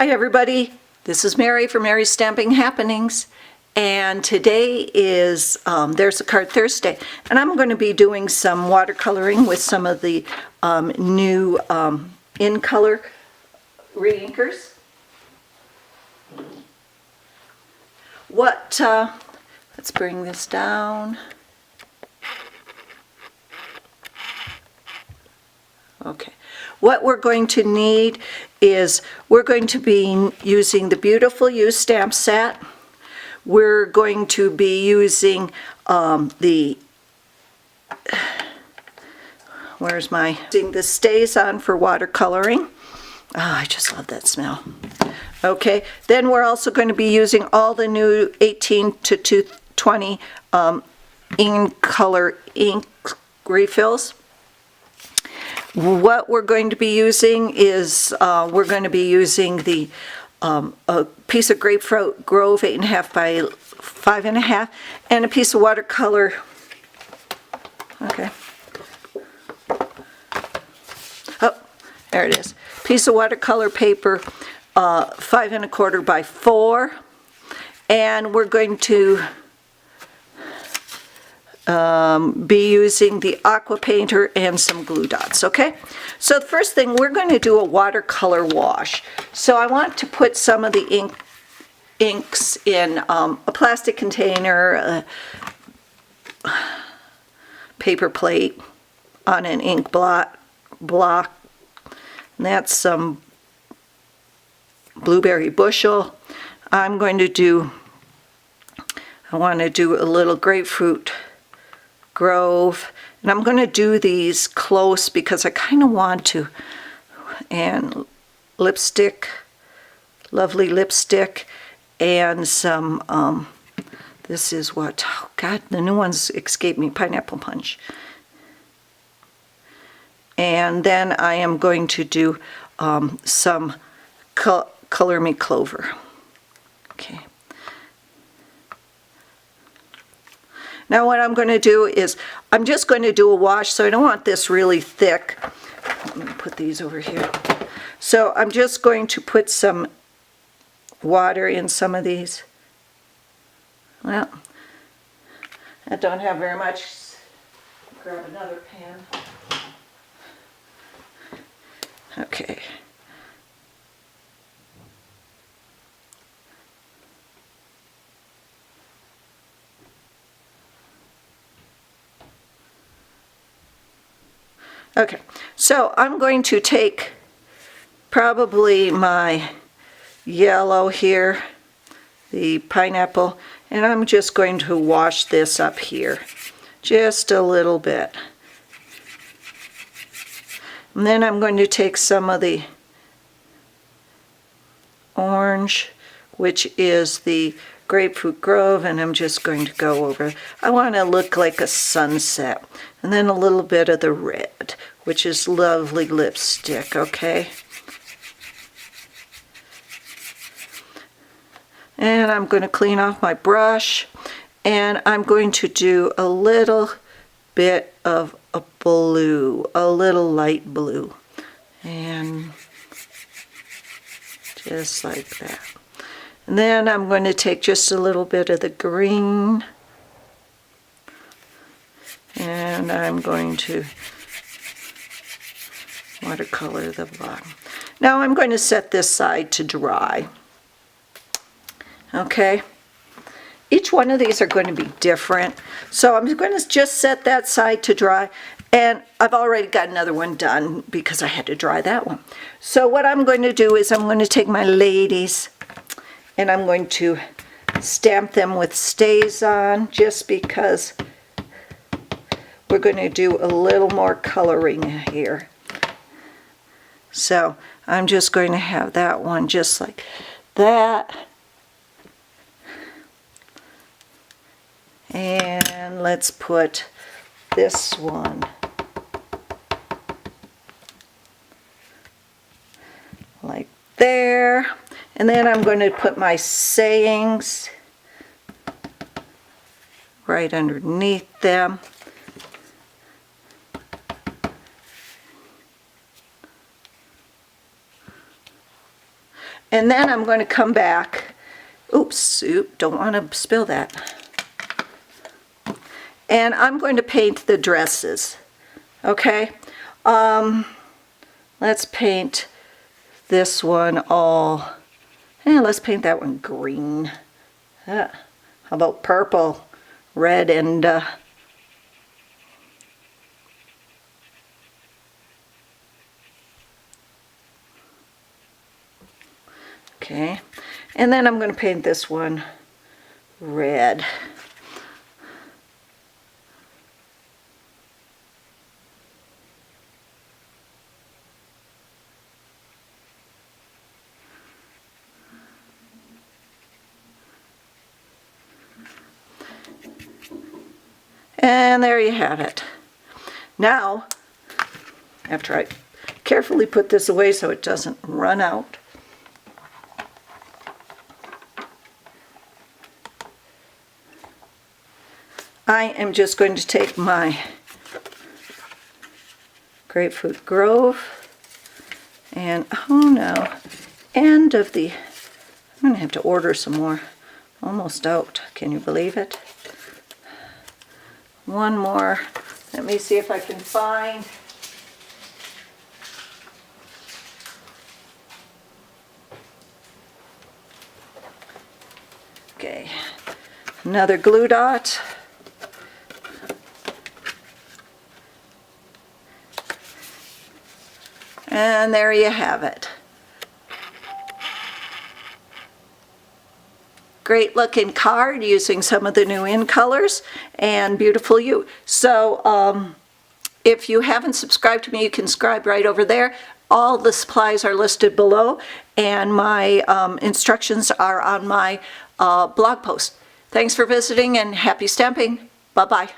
Hi everybody, this is Mary from Mary's Stamping Happenings, and today is There's a Card Thursday, and I'm going to be doing some watercoloring with some of the new in color reinkers. Let's bring this down. Okay. What we're going to need is we're going to be using the Beautiful You stamp set. We're going to be using the Stays On for watercoloring. Oh, I just love that smell. Okay, then we're also going to be using all the new 18 to 220 in color ink refills. What we're going to be using is we're going to be using the a piece of Grapefruit Grove 8.5 by 5.5 and a piece of watercolor. Okay. Oh, there it is. Piece of watercolor paper 5 1/4 by 4, and we're going to be using the Aqua painter and some glue dots. Okay, so the first thing, we're going to do a watercolor wash. So I want to put some of the inks in a plastic container, a paper plate, on an ink block, and that's some Blueberry Bushel. I want to do a little Grapefruit Grove, and I'm going to do these close because I kind of want to. And lipstick, lovely lipstick, and some this is what, oh God, the new ones escape me, Pineapple Punch. And then I am going to do some Color Me Clover. Okay. Now what I'm going to do is, I'm just going to do a wash, so I don't want this really thick. Let me put these over here. So I'm just going to put some water in some of these. Well, I don't have very much. Grab another pan. Okay. Okay, so I'm going to take probably my yellow here, the pineapple, and I'm just going to wash this up here, just a little bit. And then I'm going to take some of the orange, which is the Grapefruit Grove, and I'm just going to go over. I want to look like a sunset. And then a little bit of the red, which is lovely lipstick, okay? And I'm going to clean off my brush, and I'm going to do a little bit of a blue, a little light blue. And just like that. And then I'm going to take just a little bit of the green, and I'm going to watercolor the bottom. Now I'm going to set this side to dry. Okay? Each one of these are going to be different. So I'm going to just set that side to dry, and I've already got another one done because I had to dry that one. So what I'm going to do is I'm going to take my ladies, and I'm going to stamp them with Stays On, just because we're going to do a little more coloring here. So I'm just going to have that one just like that. And let's put this one like there. And then I'm going to put my sayings right underneath them. And then I'm going to come back, oops, don't want to spill that. And I'm going to paint the dresses, okay? Let's paint this one all, let's paint that one green. How about purple, red, and okay, and then I'm going to paint this one red. And there you have it. Now, after I carefully put this away so it doesn't run out, I am just going to take my Grapefruit Grove and, oh no, end of the, I'm going to have to order some more. Almost out. Can you believe it? One more. Let me see if I can find. Okay. Another glue dot. And there you have it. Great looking card using some of the new in colors and beautiful you. So if you haven't subscribed to me, you can subscribe right over there. All the supplies are listed below, and my instructions are on my blog post. Thanks for visiting and happy stamping. Bye-bye.